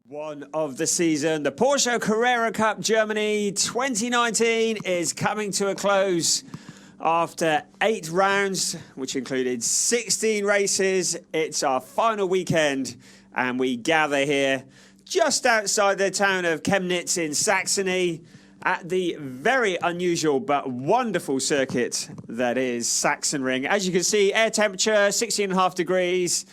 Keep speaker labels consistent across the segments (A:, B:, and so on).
A: One of the season, the Porsche Carrera Cup Germany 2019 is coming to a close after 8 rounds, which included 16 races. It's our final weekend, and we gather here just outside the town of Chemnitz in Saxony at the very unusual but wonderful circuit that is Sachsenring. As you can see, air temperature 16.5 degrees.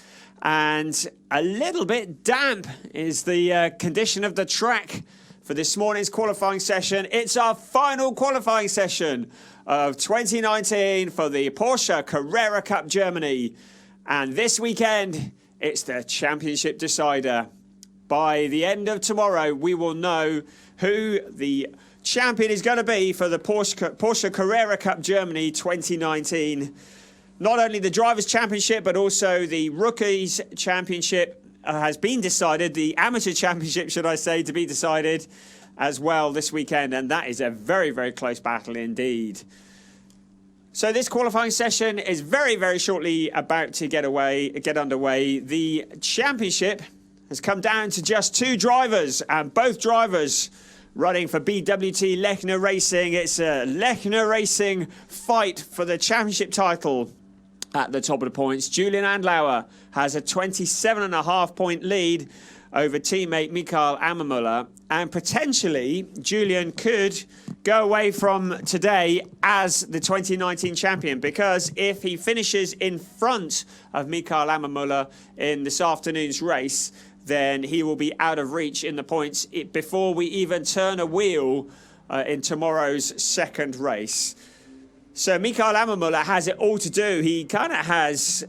A: And a little bit damp is the condition of the track for this morning's qualifying session. It's our final qualifying session of 2019 for the Porsche Carrera Cup Germany. And this weekend, it's the championship decider. By the end of tomorrow, we will know who the champion is going to be for the Porsche Carrera Cup Germany 2019. Not only the Drivers' Championship, but also the Rookies' Championship has been decided. The Amateur Championship, should I say, to be decided as well this weekend. And that is a very, very close battle indeed. So this qualifying session is very, very shortly about to get underway. The championship has come down to just 2 drivers, and both drivers running for BWT Lechner Racing. It's a Lechner Racing fight for the championship title. At the top of the points, Julian Andlauer has a 27.5 point lead over teammate Michael Ammermuller, and potentially Julian could go away from today as the 2019 champion, because if he finishes in front of Michael Ammermuller in this afternoon's race, then he will be out of reach in the points before we even turn a wheel in tomorrow's second race. So Michael Ammermuller has it all to do. He kind of has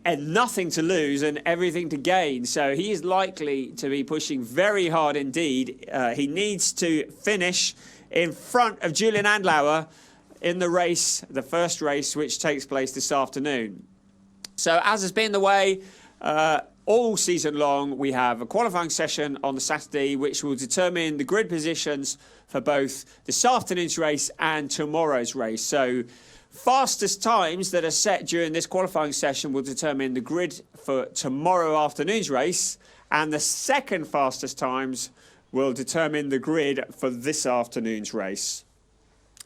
A: nothing to lose and everything to gain. So he is likely to be pushing very hard indeed. He needs to finish in front of Julian Andlauer in the race, the first race, which takes place this afternoon. So as has been the way all season long, we have a qualifying session on the Saturday, which will determine the grid positions for both this afternoon's race and tomorrow's race. So fastest times that are set during this qualifying session will determine the grid for tomorrow afternoon's race, and the second fastest times will determine the grid for this afternoon's race.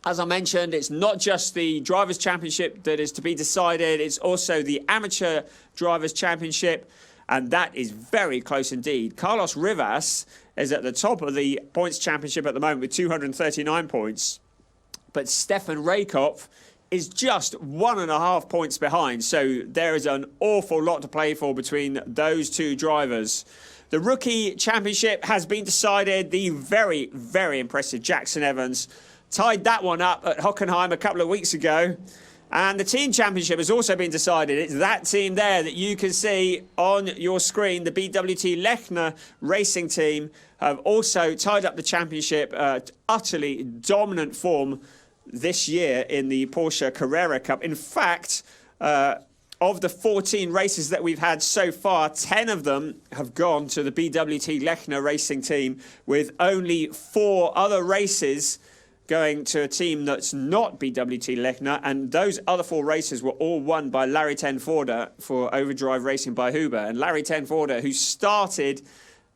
A: As I mentioned, it's not just the Drivers' Championship that is to be decided, it's also the Amateur Drivers' Championship, and that is very close indeed. Carlos Rivas is at the top of the points championship at the moment with 239 points. But Stefan Raykopf is just 1.5 points behind. So there is an awful lot to play for between those 2 drivers. The Rookie Championship has been decided. The very, very impressive Jackson Evans tied that one up at Hockenheim a couple of weeks ago. And the Team Championship has also been decided. It's that team there that you can see on your screen. The BWT Lechner Racing Team have also tied up the championship. Utterly dominant form this year in the Porsche Carrera Cup. In fact, of the 14 races that we've had so far, 10 of them have gone to the BWT Lechner Racing Team, with only 4 other races going to a team that's not BWT Lechner, and those other 4 races were all won by Larry Tenforder for Overdrive Racing by Huber. And Larry Tenforder, who started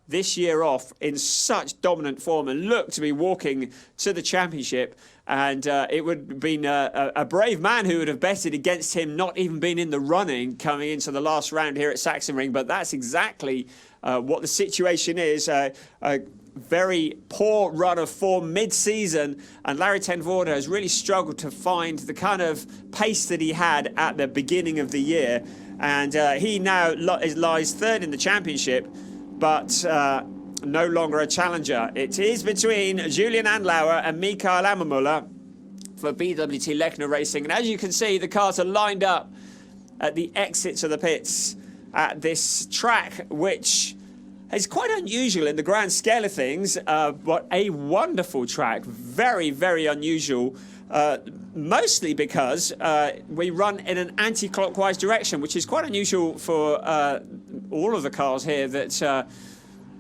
A: this year off in such dominant form and looked to be walking to the championship, and it would have been a brave man who would have betted against him not even being in the running coming into the last round here at Sachsenring. But that's exactly what the situation is. Very poor run of form mid-season, and Larry Tenforder has really struggled to find the kind of pace that he had at the beginning of the year, and he now lies 3rd in the championship, but no longer a challenger. It is between Julian Andlauer and Michael Ammermuller for BWT Lechner Racing, and as you can see, the cars are lined up at the exits of the pits at this track, which it's quite unusual in the grand scale of things, but a wonderful track. Very, very unusual, mostly because we run in an anti-clockwise direction, which is quite unusual for all of the cars here, that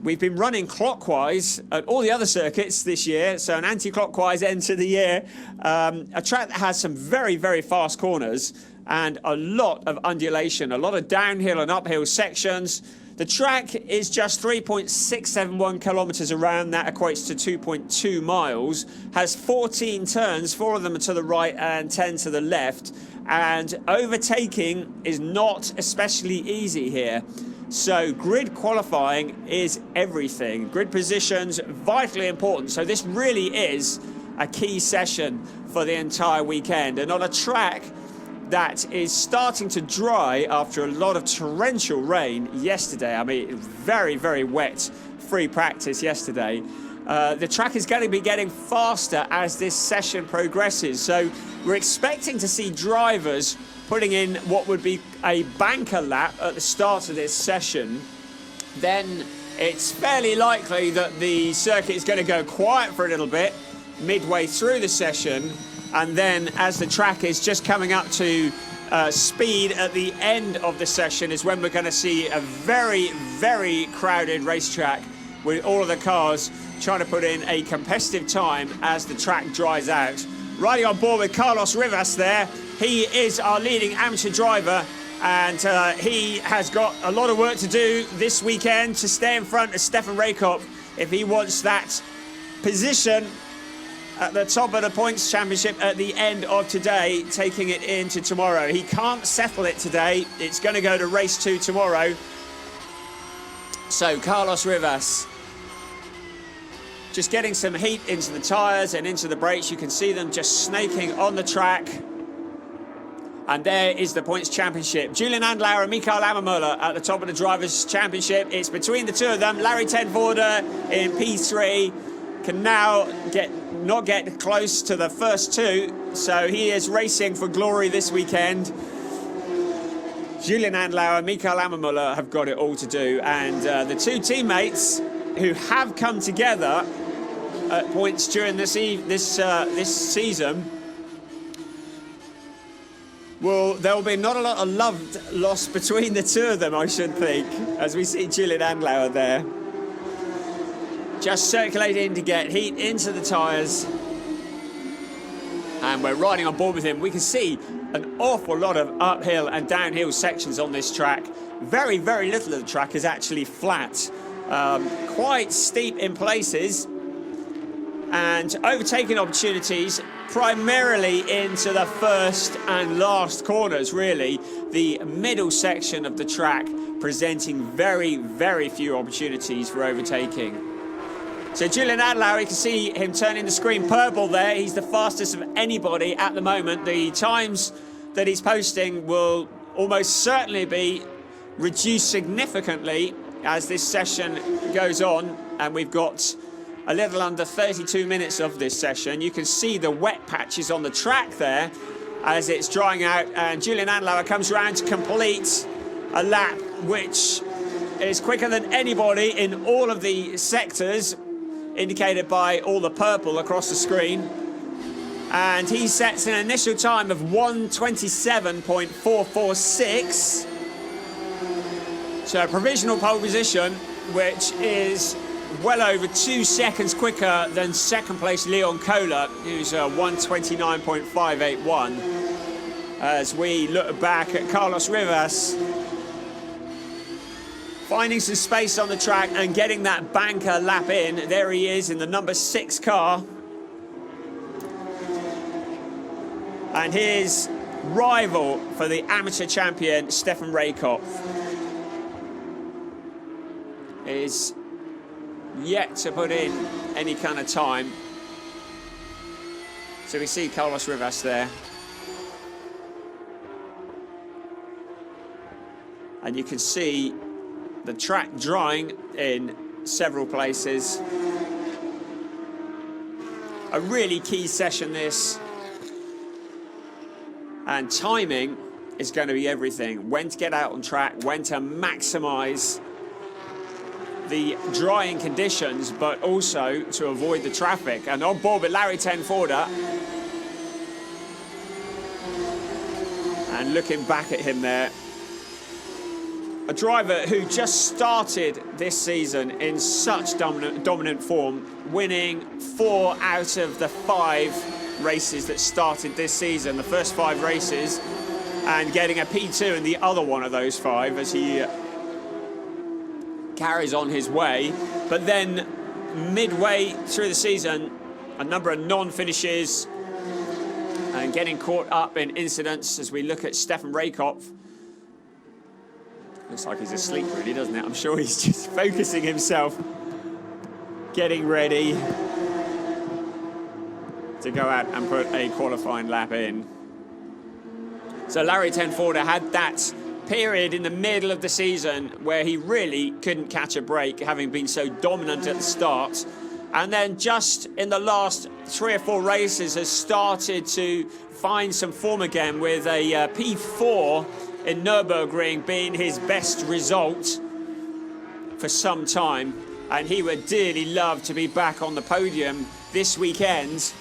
A: we've been running clockwise at all the other circuits this year, so an anti-clockwise end to the year. A track that has some very, very fast corners and a lot of undulation, a lot of downhill and uphill sections. The track is just 3.671 kilometres around. That equates to 2.2 miles. Has 14 turns, 4 of them are to the right and 10 to the left. And overtaking is not especially easy here. So grid qualifying is everything. Grid positions, vitally important. So this really is a key session for the entire weekend. And on a track that is starting to dry after a lot of torrential rain yesterday. I mean, very, very wet free practice yesterday. The track is going to be getting faster as this session progresses. So we're expecting to see drivers putting in what would be a banker lap at the start of this session. Then it's fairly likely that the circuit is going to go quiet for a little bit midway through the session. And then as the track is just coming up to speed at the end of the session is when we're going to see a very, very crowded racetrack with all of the cars trying to put in a competitive time as the track dries out. Riding on board with Carlos Rivas there. He is our leading amateur driver, and he has got a lot of work to do this weekend to stay in front of Stefan Raikop if he wants that position at the top of the points championship at the end of today, taking it into tomorrow. He can't settle it today. It's going to go to race 2 tomorrow. So Carlos Rivas just getting some heat into the tyres and into the brakes. You can see them just snaking on the track. And there is the points championship. Julian Andlauer and Mikael Ammermuller at the top of the Drivers' Championship. It's between the two of them. Larry Tenvorder in P3 can now not get close to the first two. So he is racing for glory this weekend. Julian Andlauer and Mikael Ammermuller have got it all to do. And the two teammates who have come together at points during this season, well, there will be not a lot of love lost between the two of them, I should think, as we see Julian Andlauer there. Just circulating to get heat into the tyres. And we're riding on board with him. We can see an awful lot of uphill and downhill sections on this track. Very, very little of the track is actually flat. Quite steep in places. And overtaking opportunities primarily into the first and last corners, really. The middle section of the track presenting very, very few opportunities for overtaking. So Julian Andlauer, you can see him turning the screen purple there. He's the fastest of anybody at the moment. The times that he's posting will almost certainly be reduced significantly as this session goes on. And we've got a little under 32 minutes of this session. You can see the wet patches on the track there as it's drying out, and Julian Andlauer comes around to complete a lap which is quicker than anybody in all of the sectors, indicated by all the purple across the screen. And he sets an initial time of 1:27.446. So a provisional pole position, which is well over 2 seconds quicker than second place Leon Kohler, who's 1:29.581. As we look back at Carlos Rivas finding some space on the track and getting that banker lap in. There he is in the number 6 car. And his rival for the amateur champion, Stefan Raikop, is yet to put in any kind of time. So we see Carlos Rivas there. And you can see the track drying in several places. A really key session this. And timing is going to be everything. When to get out on track, when to maximise the drying conditions, but also to avoid the traffic. And on board with Larry Tenvorder. And looking back at him there, a driver who just started this season in such dominant form, winning 4 out of the 5 races that started this season, the first 5 races, and getting a P2 in the other one of those 5 as he carries on his way. But then midway through the season, a number of non-finishes and getting caught up in incidents as we look at Stefan Raykopf. Looks like he's asleep really, doesn't it? I'm sure he's just focusing himself, getting ready to go out and put a qualifying lap in. So Larry Tenforder had that period in the middle of the season where he really couldn't catch a break, having been so dominant at the start. And then just in the last 3 or 4 races has started to find some form again, with a P4 in Nürburgring being his best result for some time. And he would dearly love to be back on the podium this weekend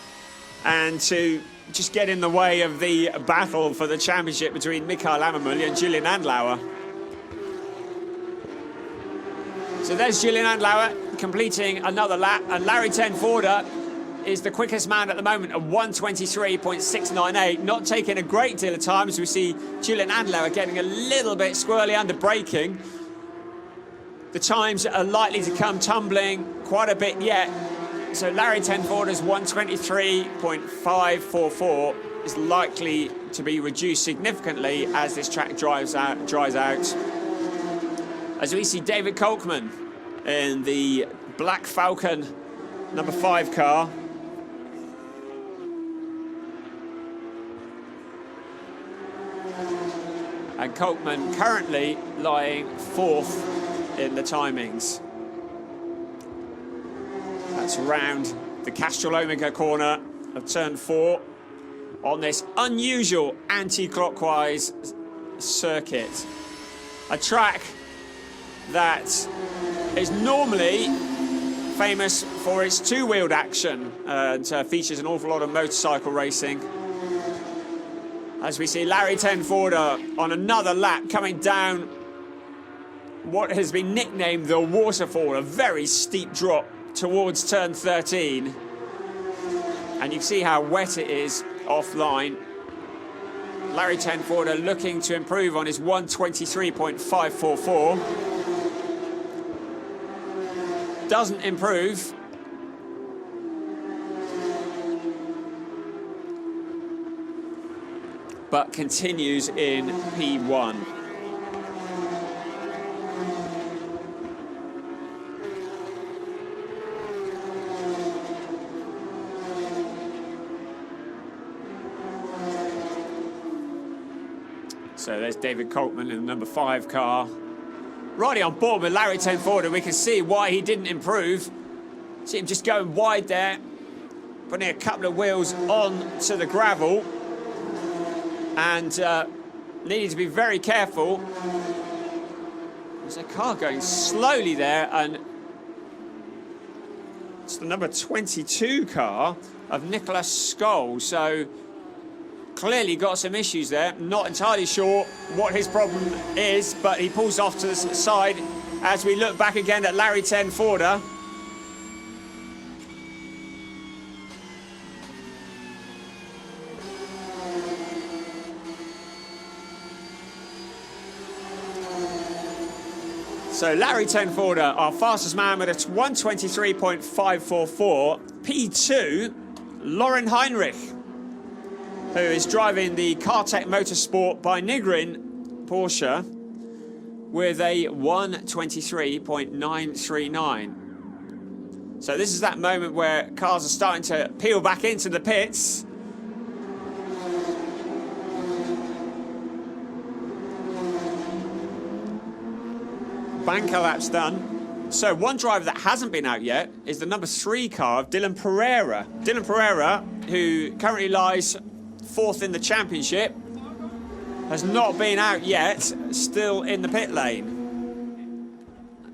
A: and to just get in the way of the battle for the championship between Mikael Ammermüller and Julian Andlauer. So there's Julian Andlauer completing another lap, and Larry Tenforder is the quickest man at the moment at 1:23.698, not taking a great deal of time, as we see Julian Andlauer getting a little bit squirrely under braking. The times are likely to come tumbling quite a bit yet. So Larry Tenforder's 1:23.544 is likely to be reduced significantly as this track dries out. As we see David Kolkman in the Black Falcon number 5 car. And Kolkman currently lying 4th in the timings. That's around the Castrol Omega corner of turn 4 on this unusual anti-clockwise circuit. A track that is normally famous for its 2-wheeled action and features an awful lot of motorcycle racing. As we see Larry Tenforder on another lap coming down what has been nicknamed the waterfall, a very steep drop towards turn 13, and you can see how wet it is offline. Larry Tenforder looking to improve on his 1:23.544. Doesn't improve. But continues in P1. So there's David Kolkman in the number 5 car. Riding on board with Larry Tenforder, we can see why he didn't improve. See him just going wide there, putting a couple of wheels on to the gravel, and needing to be very careful. There's a car going slowly there, and it's the number 22 car of Nicholas Skoll. So clearly got some issues there. Not entirely sure what his problem is, but he pulls off to the side as we look back again at Larry Tenforder. So Larry Tenforder, our fastest man, with a 1:23.544. P2, Lauren Heinrich, who is driving the Kartech Motorsport by Nigrin Porsche with a 1:23.939. So this is that moment where cars are starting to peel back into the pits. Banker lap's done. So one driver that hasn't been out yet is the number 3 car of Dylan Pereira. Dylan Pereira, who currently lies 4th in the championship, has not been out yet, still in the pit lane.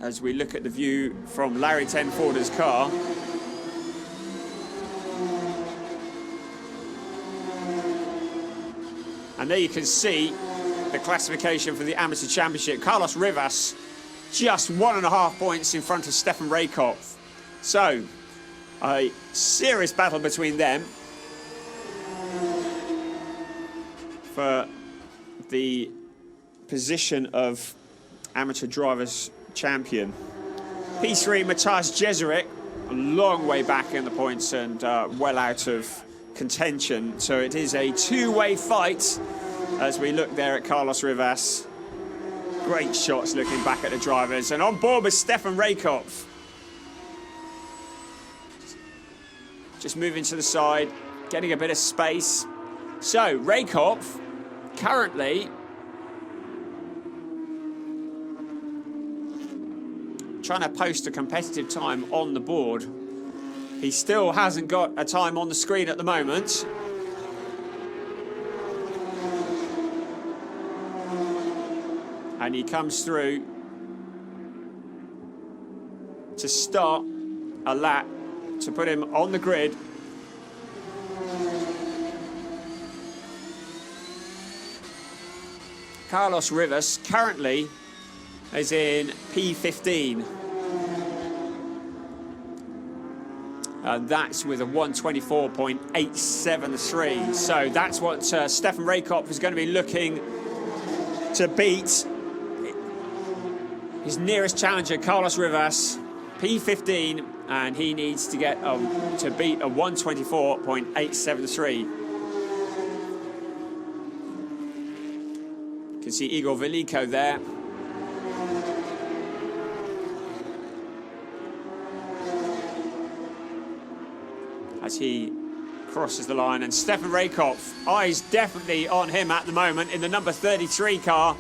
A: As we look at the view from Larry Tenforder's car. And there you can see the classification for the Amateur Championship. Carlos Rivas just 1.5 points in front of Stefan Raykopf. So, a serious battle between them for the position of Amateur Drivers Champion. P3, Matthias Jeserik, a long way back in the points and well out of contention. So it is a two-way fight as we look there at Carlos Rivas. Great shots looking back at the drivers. And on board with Stefan Raykopf. Just moving to the side, getting a bit of space. So Raykopf currently trying to post a competitive time on the board. He still hasn't got a time on the screen at the moment. And he comes through to start a lap to put him on the grid. Carlos Rivas currently is in P15. And that's with a 124.873. So that's what Stefan Raykopf is going to be looking to beat. His nearest challenger, Carlos Rivas, P15, and he needs to get to beat a 124.873. You can see Igor Veliko there. As he crosses the line, and Stefan Raykopf, eyes definitely on him at the moment in the number 33 car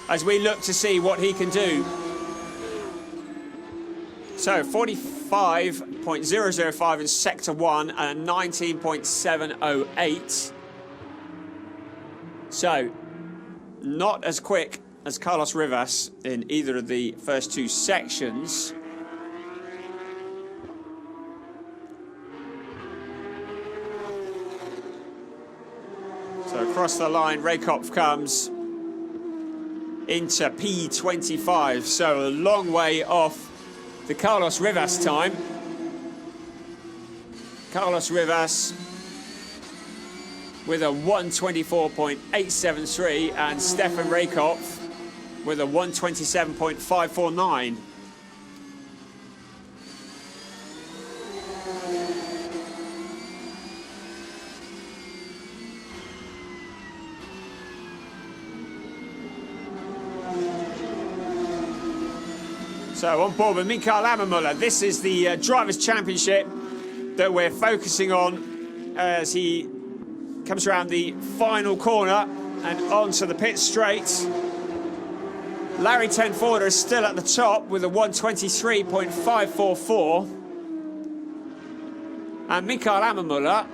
A: as we look to see what he can do. So 45.005 in sector 1 and 19.708. So not as quick as Carlos Rivas in either of the first two sections. So across the line, Raykopf comes into P25, so a long way off the Carlos Rivas time. Carlos Rivas with a 124.873 and Stefan Raykopf with a 127.549. So on board with Mikael Ammermuller. This is the Drivers' Championship that we're focusing on as he comes around the final corner and onto the pit straight. Larry Tenforder is still at the top with a 123.544. And Mikael Ammermuller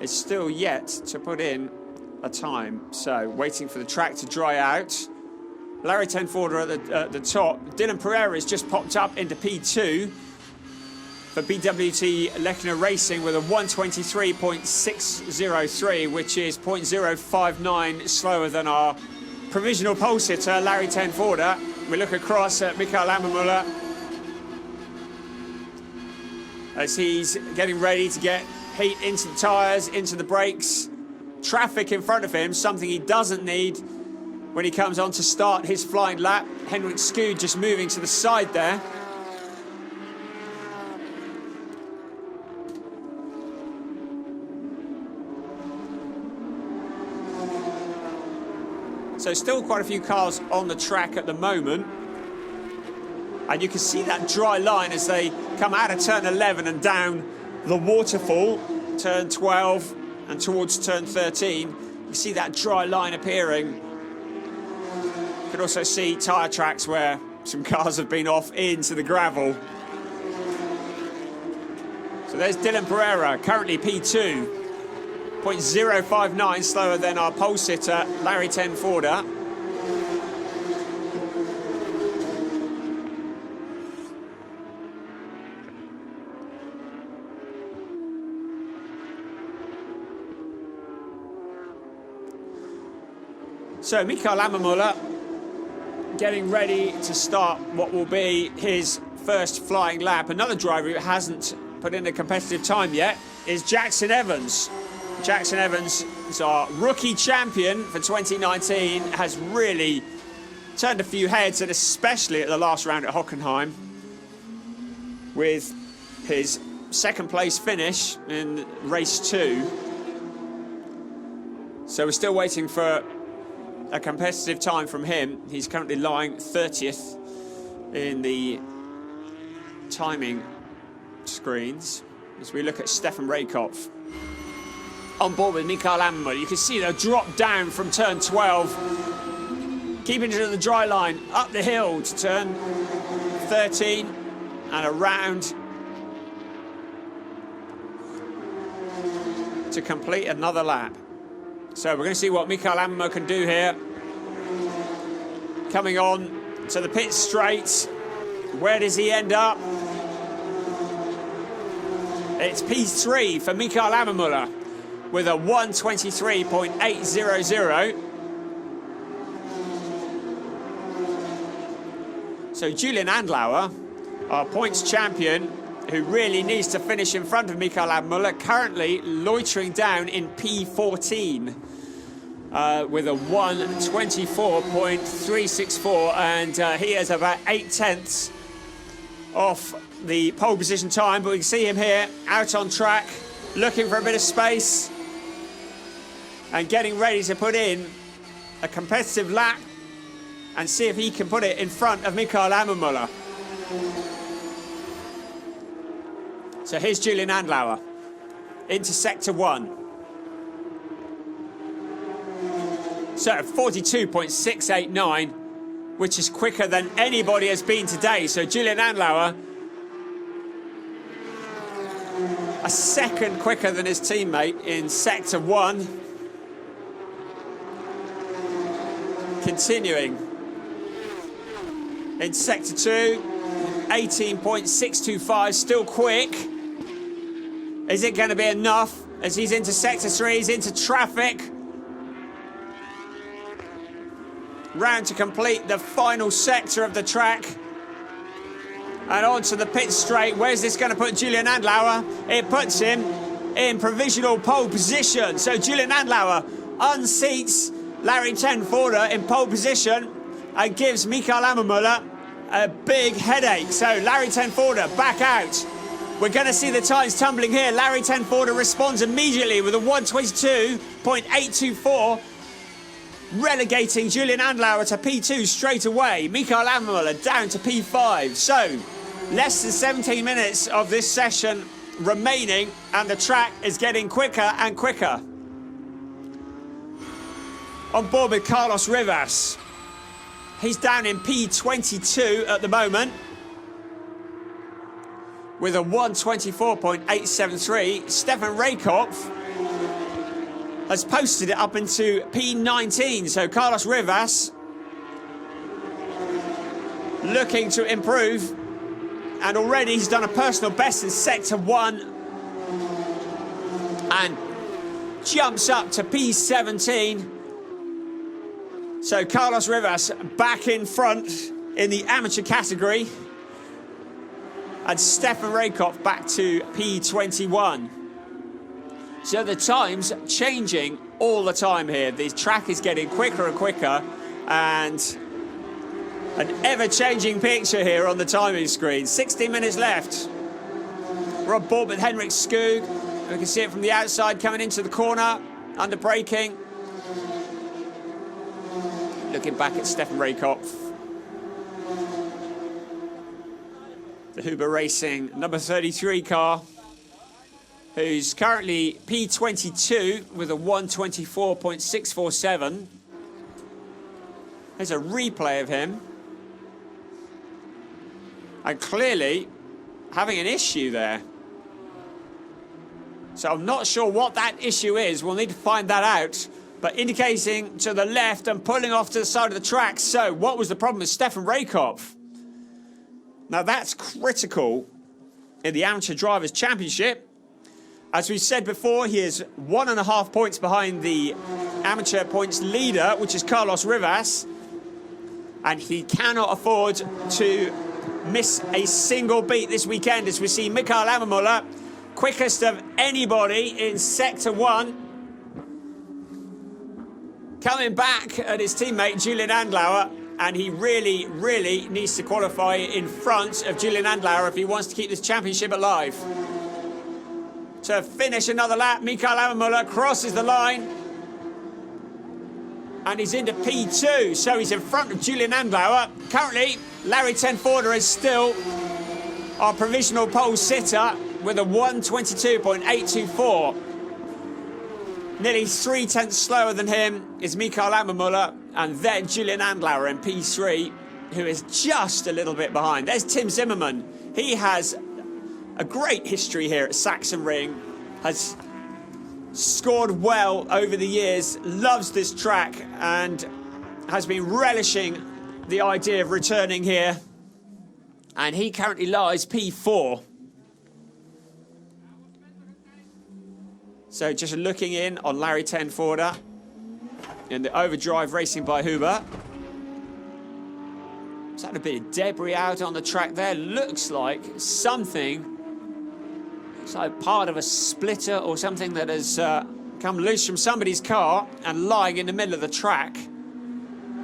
A: is still yet to put in a time. So waiting for the track to dry out. Larry Tenforder at the top. Dylan Pereira has just popped up into P2 for BWT Lechner Racing with a 123.603, which is 0.059 slower than our provisional pole sitter, Larry Tenforder. We look across at Mikael Ammermuller as he's getting ready to get heat into the tyres, into the brakes. Traffic in front of him, something he doesn't need when he comes on to start his flying lap. Henrik Skoog just moving to the side there. So still quite a few cars on the track at the moment. And you can see that dry line as they come out of turn 11 and down the waterfall, turn 12 and towards turn 13. You see that dry line appearing. You can also see tyre tracks where some cars have been off into the gravel. So there's Dylan Pereira, currently P2. 0.059 slower than our pole sitter, Larry Tenforder. So Mikael Ammermuller getting ready to start what will be his first flying lap. Another driver who hasn't put in a competitive time yet is Jackson Evans. Jackson Evans is our rookie champion for 2019, has really turned a few heads, and especially at the last round at Hockenheim, with his second place finish in race 2. So we're still waiting for a competitive time from him. He's currently lying 30th in the timing screens. As we look at Stefan Raykopf on board with Mikael Ammermuller, you can see the drop down from turn 12, keeping it to the dry line, up the hill to turn 13 and around to complete another lap. So we're going to see what Mikael Ammermuller can do here. Coming on to the pit straight. Where does he end up? It's P3 for Mikael Ammermuller with a 1:23.800. So Julian Andlauer, our points champion, who really needs to finish in front of Mikael Ammermuller, currently loitering down in P14 with a 1:24.364, and he is about 8/10 off the pole position time. But we can see him here out on track, looking for a bit of space and getting ready to put in a competitive lap and see if he can put it in front of Mikael Ammermuller. So here's Julian Andlauer into sector 1. So 42.689, which is quicker than anybody has been today. So Julian Andlauer, a second quicker than his teammate in sector 1. Continuing in sector 2, 18.625, still quick. Is it going to be enough as he's into sector 3, he's into traffic. Round to complete the final sector of the track. And onto the pit straight. Where's this going to put Julian Andlauer? It puts him in provisional pole position. So Julian Andlauer unseats Larry Tenforder in pole position and gives Mikael Ammermuller a big headache. So Larry Tenforder back out. We're going to see the times tumbling here. Larry Tenforder responds immediately with a 1:22.824, relegating Julian Andlauer to P2 straight away. Mikael Ammermuller down to P5. So less than 17 minutes of this session remaining, and the track is getting quicker and quicker. On board with Carlos Rivas. He's down in P22 at the moment with a 1:24.873. Stefan Raykopf has posted it up into P19. So Carlos Rivas looking to improve, and already he's done a personal best in sector 1 and jumps up to P17. So Carlos Rivas back in front in the amateur category, and Stefan Raykopf back to P21. So the time's changing all the time here. The track is getting quicker and quicker, and an ever-changing picture here on the timing screen. 16 minutes left. We're on board with Henrik Skog. We can see it from the outside coming into the corner, under braking. Looking back at Stefan Raykopf. The Huber Racing number 33 car, who's currently P22 with a 1:24.647. There's a replay of him. And clearly having an issue there. So I'm not sure what that issue is. We'll need to find that out. But indicating to the left and pulling off to the side of the track. So what was the problem with Stefan Raykopf? Now that's critical in the Amateur Drivers' Championship. As we said before, he is 1.5 points behind the amateur points leader, which is Carlos Rivas. And he cannot afford to miss a single beat this weekend, as we see Mikael Ammermuller, quickest of anybody in sector 1, coming back at his teammate Julian Andlauer, and he really, really needs to qualify in front of Julian Andlauer if he wants to keep this championship alive. To finish another lap, Mikael Ammermuller crosses the line, and he's into P2, so he's in front of Julian Andlauer. Currently, Larry Tenforder is still our provisional pole sitter with a 1:22.824. Nearly 3/10 slower than him is Mikael Ammermuller, and then Julian Andlauer in P3, who is just a little bit behind. There's Tim Zimmermann. He has a great history here at Sachsenring, has scored well over the years, loves this track, and has been relishing the idea of returning here. And he currently lies P4. So just looking in on Larry Tenforder in the overdrive racing by Huber. Is that a bit of debris out on the track there? Looks like something. It's like part of a splitter or something that has come loose from somebody's car and lying in the middle of the track.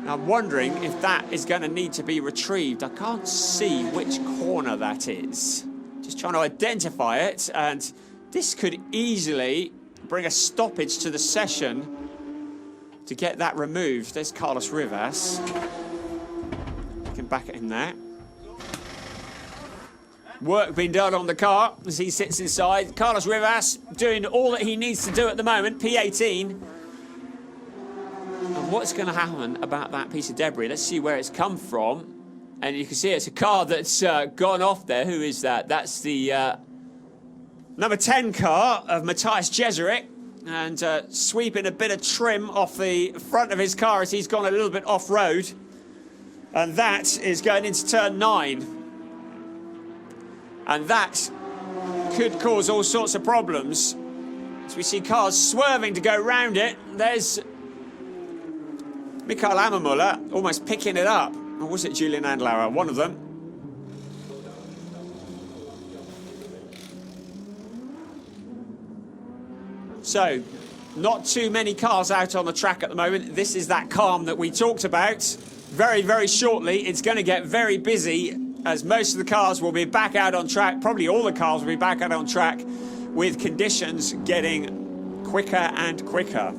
A: I'm wondering if that is going to need to be retrieved. I can't see which corner that is. Just trying to identify it, and this could easily bring a stoppage to the session to get that removed. There's Carlos Rivas. You can back it in there. Work being done on the car as he sits inside. Carlos Rivas doing all that he needs to do at the moment, P18. And what's going to happen about that piece of debris? Let's see where it's come from. And you can see it's a car that's gone off there. Who is that? That's the number 10 car of Matthias Jeserich. And sweeping a bit of trim off the front of his car as he's gone a little bit off-road. And that is going into turn 9. And that could cause all sorts of problems. As we see cars swerving to go round it. There's Mikael Ammermuller almost picking it up. Or was it Julian Andlauer? One of them. So, not too many cars out on the track at the moment. This is that calm that we talked about. Very, very shortly, it's going to get very busy, as most of the cars will be back out on track. Probably all the cars will be back out on track, with conditions getting quicker and quicker.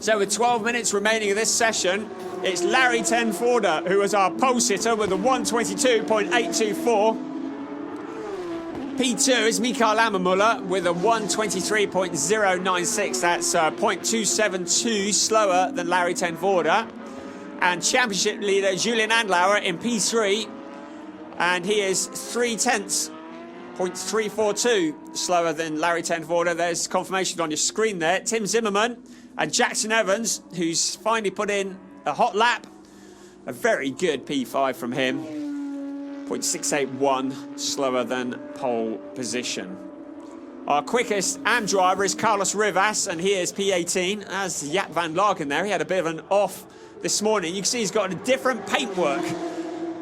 A: So with 12 minutes remaining of this session, it's Larry Tenforder who is our pole sitter with a 1:22.824. P2 is Mikael Ammermuller with a 1:23.096. That's 0.272 slower than Larry Tenforder. And championship leader Julian Andlauer in P3, and he is 0.342 slower than Larry Tenforder. There's confirmation on your screen there. Tim Zimmermann and Jackson Evans, who's finally put in a hot lap. A very good P5 from him. 0.681 slower than pole position. Our quickest AM driver is Carlos Rivas, and he is P18. As Jaap van Lagen there, he had a bit of an off this morning. You can see he's got a different paintwork.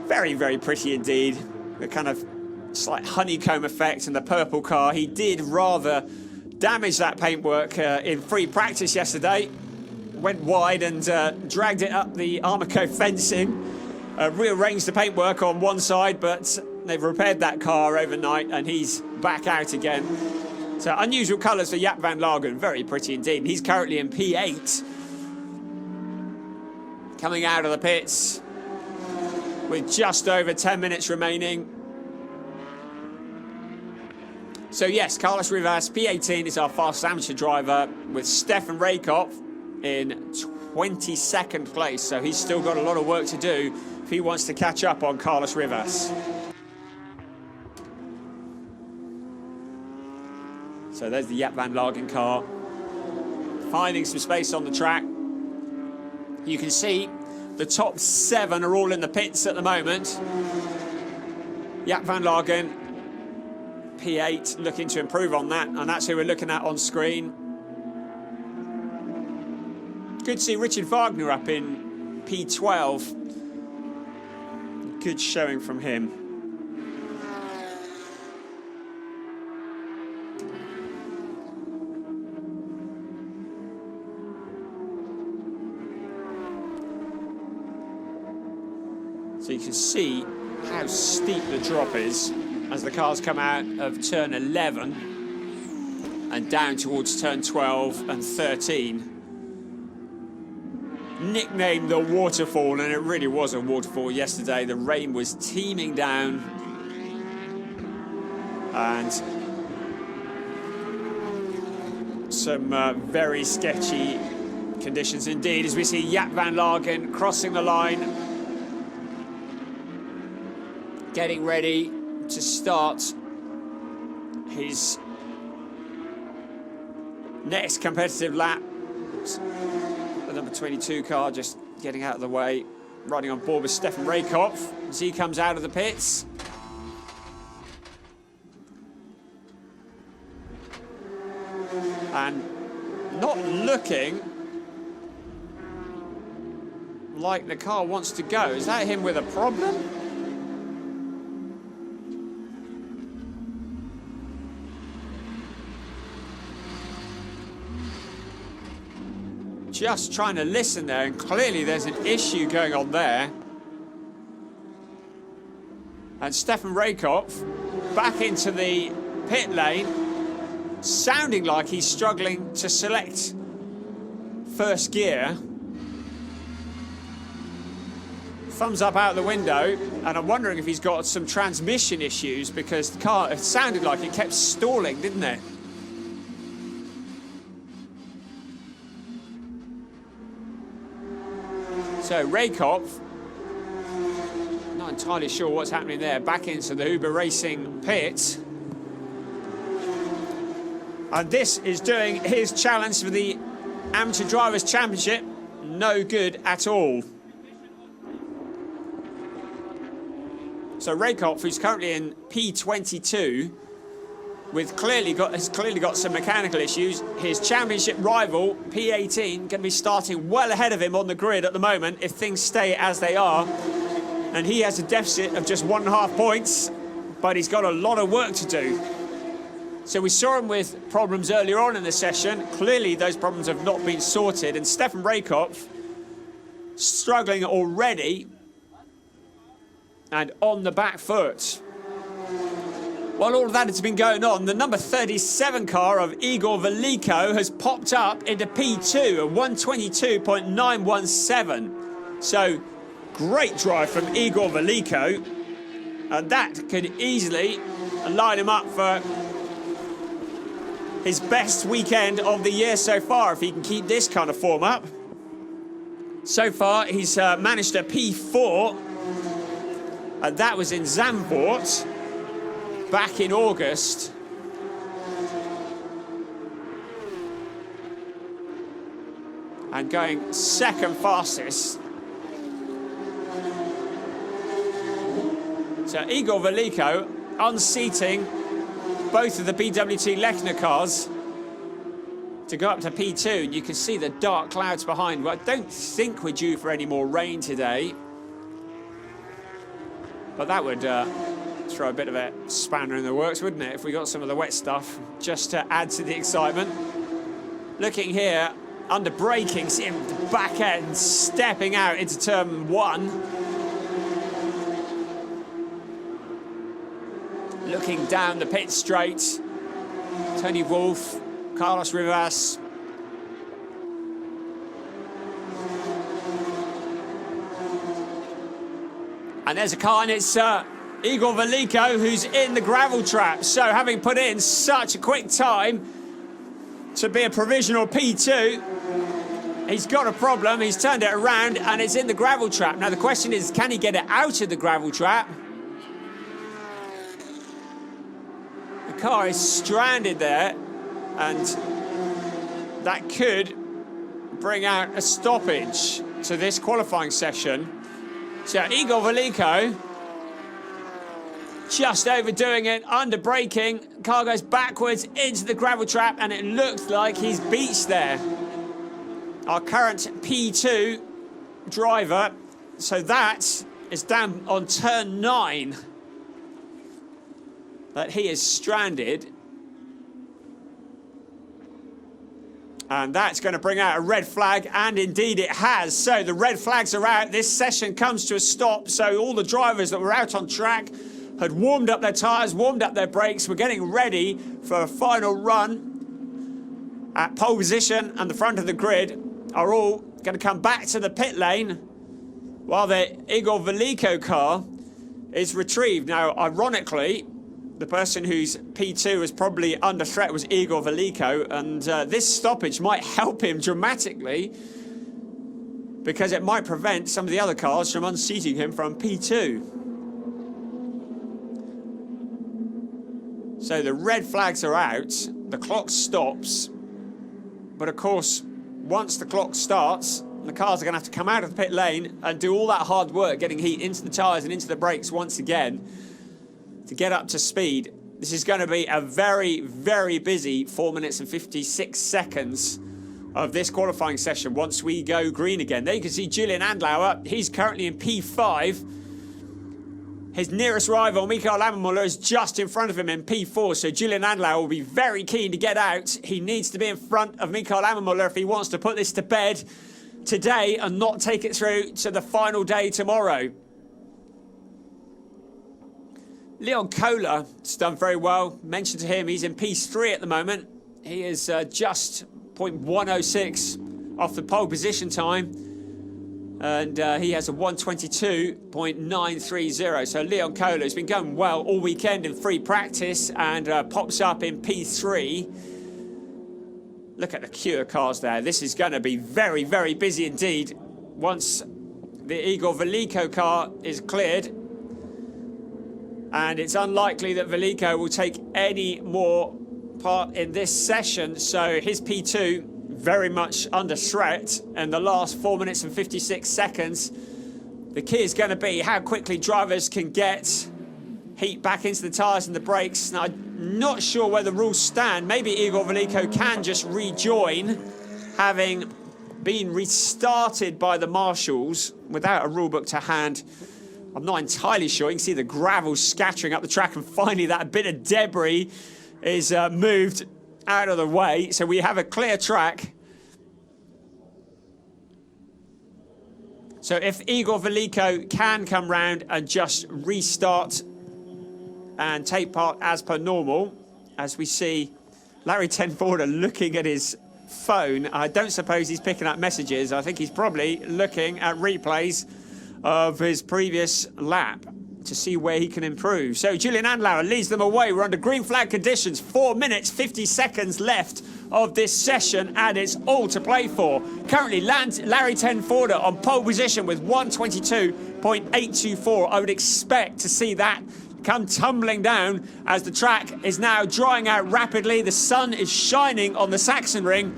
A: Very, very pretty indeed. The kind of slight honeycomb effect in the purple car. He did rather damage that paintwork in free practice yesterday. Went wide and dragged it up the Armaco fencing. Rearranged the paintwork on one side, but they've repaired that car overnight and he's back out again. So unusual colours for Jaap van Lagen. Very pretty indeed. He's currently in P8. Coming out of the pits with just over 10 minutes remaining. So yes, Carlos Rivas, P18, is our fast amateur driver, with Stefan Raykopf in 22nd place. So he's still got a lot of work to do if he wants to catch up on Carlos Rivas. So there's the Jaap van Lagen car, finding some space on the track. You can see the top 7 are all in the pits at the moment. Jaap van Lagen, P8, looking to improve on that, and that's who we're looking at on screen. Good to see Richard Wagner up in P12. Good showing from him. So you can see how steep the drop is as the cars come out of turn 11 and down towards turn 12 and 13. Nicknamed the waterfall, and it really was a waterfall yesterday. The rain was teeming down, and some very sketchy conditions indeed as we see Jaap van Lagen crossing the line, getting ready to start his next competitive lap. The number 22 car just getting out of the way, riding on board with Stefan Raykopf as he comes out of the pits. And not looking like the car wants to go. Is that him with a problem? Just trying to listen there, and clearly there's an issue going on there. And Stefan Raykopf back into the pit lane, sounding like he's struggling to select first gear. Thumbs up out the window, and I'm wondering if he's got some transmission issues, because the car, it sounded like it kept stalling, didn't it? So Raykopf, not entirely sure what's happening there, back into the Uber Racing pit. And this is doing his challenge for the Amateur Drivers' Championship no good at all. So Raykopf, who's currently in P22, has clearly got some mechanical issues. His championship rival, P18, going to be starting well ahead of him on the grid at the moment if things stay as they are. And he has a deficit of just 1.5 points, but he's got a lot of work to do. So we saw him with problems earlier on in the session. Clearly those problems have not been sorted, and Stefan Raykopf struggling already and on the back foot. While all of that has been going on, the number 37 car of Igor Veliko has popped up into P2 at 122.917. So great drive from Igor Veliko, and that could easily line him up for his best weekend of the year so far, if he can keep this kind of form up. So far, he's managed a P4, and that was in Zandvoort back in August. And going second fastest. So Igor Veliko unseating both of the BWT Lechner cars to go up to P2, and you can see the dark clouds behind. Well, I don't think we're due for any more rain today, but that would throw a bit of a spanner in the works, wouldn't it, if we got some of the wet stuff just to add to the excitement. Looking here, under braking, see him back end stepping out into turn 1. Looking down the pit straight, Tony Wolff, Carlos Rivas. And there's a car, and it's Igor Veliko, who's in the gravel trap. So having put in such a quick time to be a provisional P2, he's got a problem. He's turned it around, and it's in the gravel trap. Now the question is, can he get it out of the gravel trap? The car is stranded there, and that could bring out a stoppage to this qualifying session. So Igor Veliko just overdoing it, under braking. Car goes backwards into the gravel trap, and it looks like he's beached there. Our current P2 driver. So that is down on turn 9. That he is stranded. And that's going to bring out a red flag, and indeed it has. So the red flags are out. This session comes to a stop. So all the drivers that were out on track had warmed up their tyres, warmed up their brakes, were getting ready for a final run at pole position, and the front of the grid are all going to come back to the pit lane while the Igor Veliko car is retrieved. Now, ironically, the person whose P2 was probably under threat was Igor Veliko, and this stoppage might help him dramatically because it might prevent some of the other cars from unseating him from P2. So the red flags are out, the clock stops, but of course, once the clock starts, the cars are going to have to come out of the pit lane and do all that hard work getting heat into the tyres and into the brakes once again to get up to speed. This is going to be a very, very busy 4 minutes and 56 seconds of this qualifying session once we go green again. There you can see Julian Andlauer. He's currently in P5. His nearest rival, Mikael Lammermuller, is just in front of him in P4, so Julian Andlauer will be very keen to get out. He needs to be in front of Mikael Lammermuller if he wants to put this to bed today and not take it through to the final day tomorrow. Leon Kohler has done very well. Mentioned to him, he's in P3 at the moment. He is just 0.106 off the pole position time. And he has a 122.930. So Leon Kohler has been going well all weekend in free practice and pops up in P3. Look at the queue of cars there. This is going to be very, very busy indeed once the Igor Veliko car is cleared. And it's unlikely that Veliko will take any more part in this session. So his P2 very much under threat in the last 4 minutes and 56 seconds. The key is going to be how quickly drivers can get heat back into the tyres and the brakes. Now, I'm not sure where the rules stand. Maybe Igor Veliko can just rejoin, having been restarted by the marshals without a rule book to hand. I'm not entirely sure. You can see the gravel scattering up the track, and finally that bit of debris is moved out of the way. So we have a clear track. So if Igor Veliko can come round and just restart and take part as per normal, as we see Larry Tenforder looking at his phone. I don't suppose he's picking up messages. I think he's probably looking at replays of his previous lap to see where he can improve. So Julian Andlauer leads them away. We're under green flag conditions. 4 minutes, 50 seconds left of this session, and it's all to play for. Currently, Larry Tenforder on pole position with 122.824. I would expect to see that come tumbling down as the track is now drying out rapidly. The sun is shining on the Sachsenring.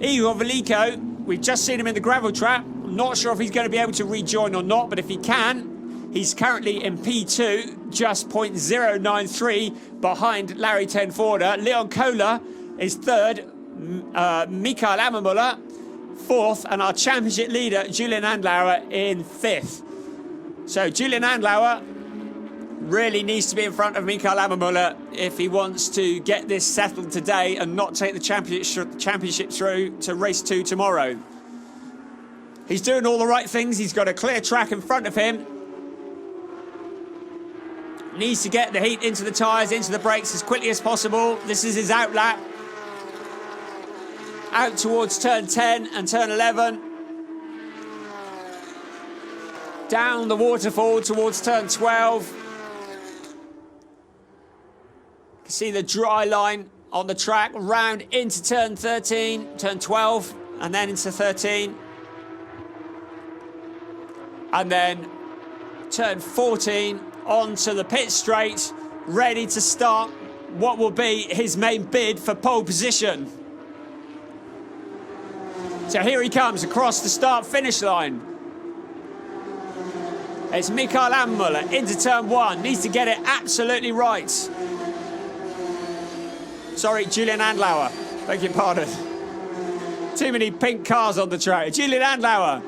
A: Igor Veliko, we've just seen him in the gravel trap. I'm not sure if he's going to be able to rejoin or not, but if he can, he's currently in P2, just 0.093 behind Larry Tenforder. Leon Kohler is third, Mikael Lammermuller fourth, and our championship leader, Julian Andlauer, in fifth. So Julian Andlauer really needs to be in front of Mikael Lammermuller if he wants to get this settled today and not take the championship through to race 2 tomorrow. He's doing all the right things. He's got a clear track in front of him. Needs to get the heat into the tyres, into the brakes as quickly as possible. This is his out lap. Out towards turn 10 and turn 11. Down the waterfall towards turn 12. You can see the dry line on the track. Round into turn 13, turn 12, and then into 13. And then turn 14 onto the pit straight, ready to start what will be his main bid for pole position. So here he comes across the start-finish line. It's Mikael Lammermuller into turn 1, needs to get it absolutely right. Sorry, Julian Andlauer, beg your pardon. Too many pink cars on the track. Julian Andlauer.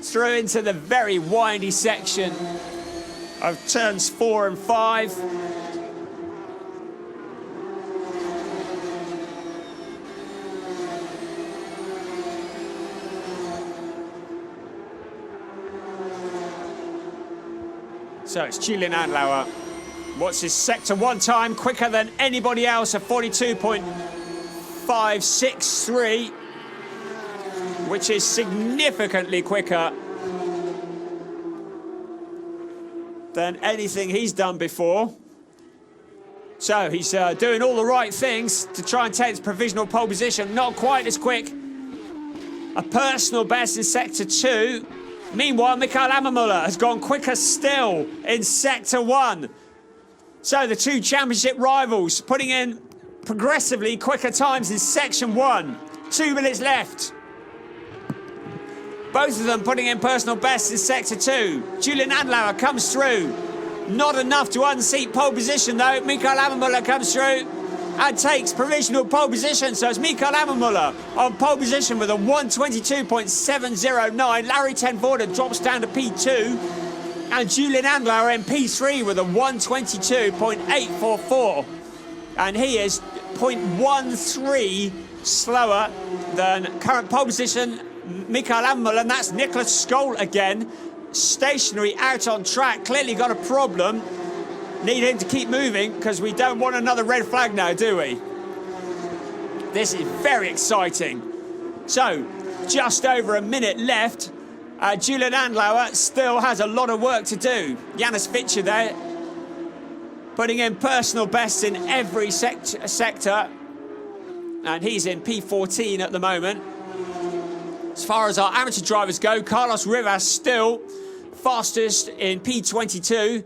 A: Through into the very windy section of turns 4 and 5. So it's Julian Andlauer. What's his sector 1 time? Quicker than anybody else at 42.563, which is significantly quicker than anything he's done before. So he's doing all the right things to try and take this provisional pole position. Not quite as quick. A personal best in sector 2. Meanwhile, Michael Ammermuller has gone quicker still in sector 1. So the two championship rivals putting in progressively quicker times in section 1. 2 minutes left. Both of them putting in personal bests in sector 2. Julian Andlauer comes through. Not enough to unseat pole position though. Michael Ammermuller comes through and takes provisional pole position. So it's Michael Ammermuller on pole position with a 1:22.709. Larry Tenvorda drops down to P2. And Julian Andlauer in P3 with a 1:22.844. And he is 0.13 slower than current pole position Michael Ammermuller. And that's Nicholas Skoll again. Stationary out on track. Clearly got a problem. Need him to keep moving because we don't want another red flag now, do we? This is very exciting. So, just over a minute left. Julian Andlauer still has a lot of work to do. Janis Fitcher there, putting in personal bests in every sector. And he's in P14 at the moment. As far as our amateur drivers go, Carlos Rivas still fastest in P22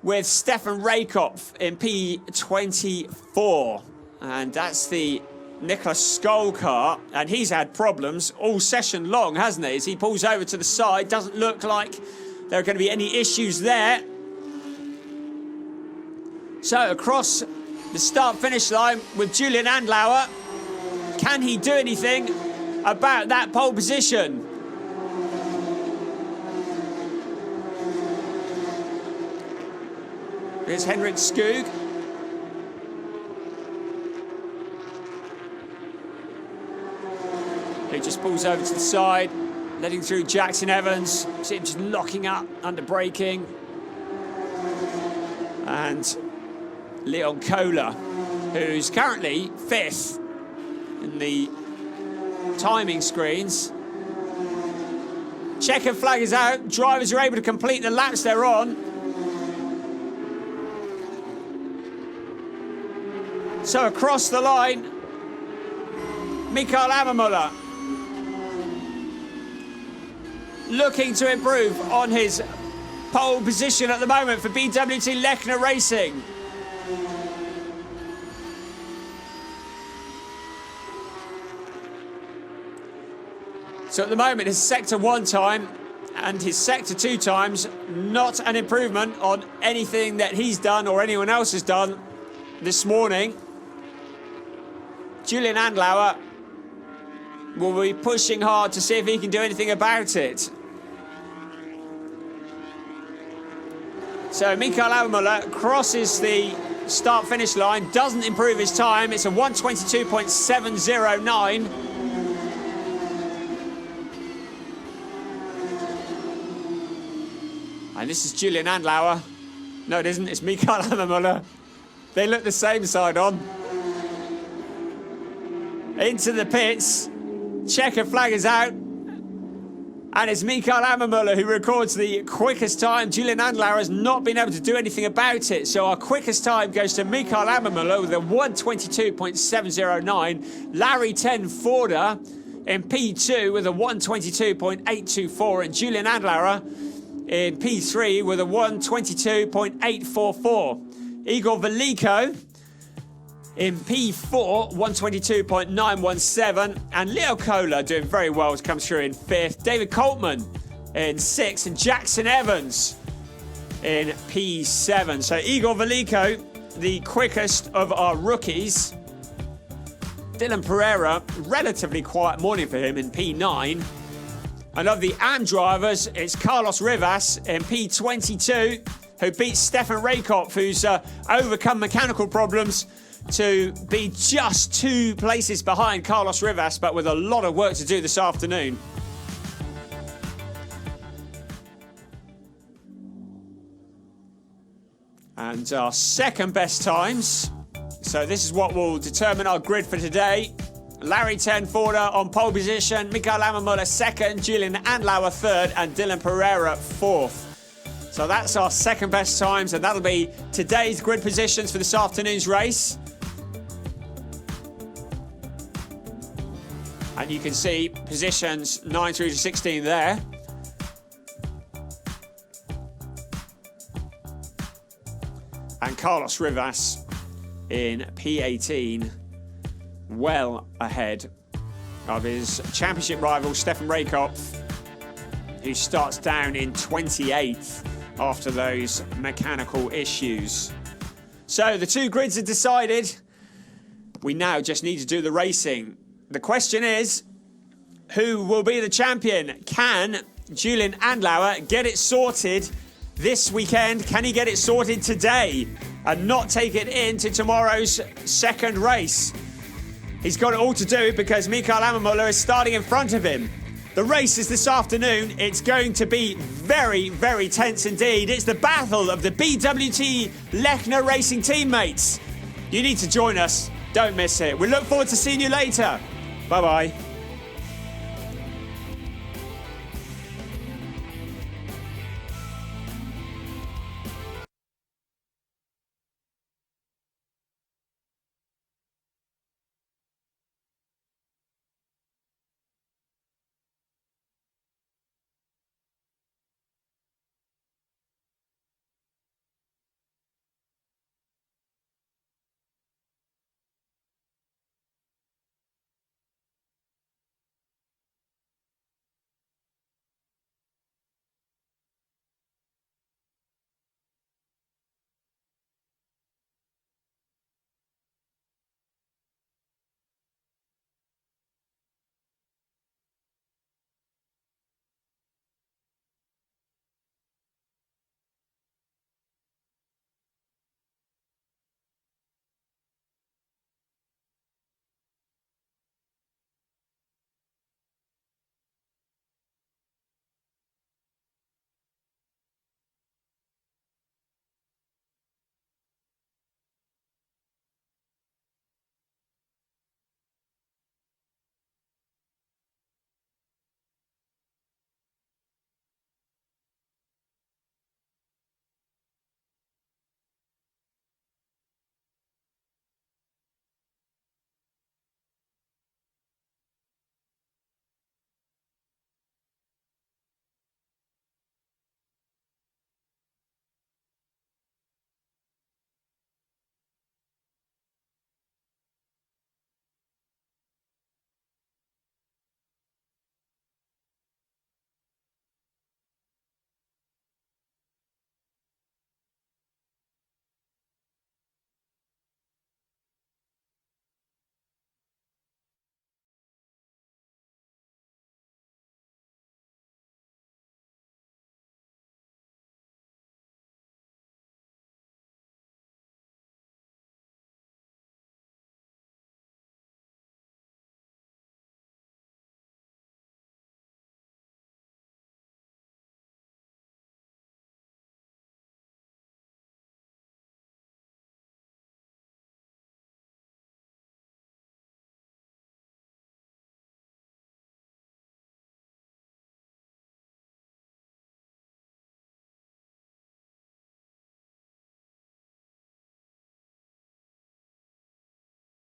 A: with Stefan Raykopf in P24. And that's the Nicholas Skoll car, and he's had problems all session long, hasn't he? As he pulls over to the side, doesn't look like there are going to be any issues there. So across the start-finish line with Julian Andlauer, can he do anything about that pole position? Here's Henrik Skog. He just pulls over to the side, letting through Jackson Evans. See him just locking up under braking. And Leon Kohler, who's currently 5th in the timing screens. Checkered flag is out. Drivers are able to complete the laps they're on. So across the line, Michael Ammermuller looking to improve on his pole position at the moment for BWT Lechner Racing. So at the moment, his sector 1 time and his sector 2 times, not an improvement on anything that he's done or anyone else has done this morning. Julian Andlauer will be pushing hard to see if he can do anything about it. So Michael Ammermuller crosses the start-finish line, doesn't improve his time. It's a 1:22.709. And this is Julian Andlauer. No, it isn't. It's Michael Ammermuller. They look the same side on. Into the pits. Checker flag is out. And it's Michael Ammermuller who records the quickest time. Julian Andlauer has not been able to do anything about it. So our quickest time goes to Michael Ammermuller with a 1:22.709. Larry Tenvorda in P2 with a 1:22.824. And Julian Andlauer in P3 with a 1:22.844. Igor Veliko in P4, 1:22.917. And Leo Kohler doing very well, comes through in 5th. David Coltman in 6th. And Jackson Evans in P7. So Igor Veliko, the quickest of our rookies. Dylan Pereira, relatively quiet morning for him in P9. And of the AM drivers, it's Carlos Rivas in P22, who beats Stefan Raykopf, who's overcome mechanical problems to be just 2 places behind Carlos Rivas, but with a lot of work to do this afternoon. And our second best times. So this is what will determine our grid for today. Larry Tenforder on pole position, Mikael Ammermuller second, Julian Andlauer third, and Dylan Pereira fourth. So that's our second best times, and that'll be today's grid positions for this afternoon's race. And you can see positions 9 through to 16 there. And Carlos Rivas in P18, well ahead of his championship rival Stefan Raykopf, who starts down in 28th after those mechanical issues. So the two grids are decided. We now just need to do the racing. The question is, who will be the champion? Can Julian Andlauer get it sorted this weekend? Can he get it sorted today and not take it into tomorrow's second race? He's got it all to do because Mikael Ammermuller is starting in front of him. The race is this afternoon. It's going to be very, very tense indeed. It's the battle of the BWT Lechner Racing teammates. You need to join us. Don't miss it. We look forward to seeing you later. Bye-bye.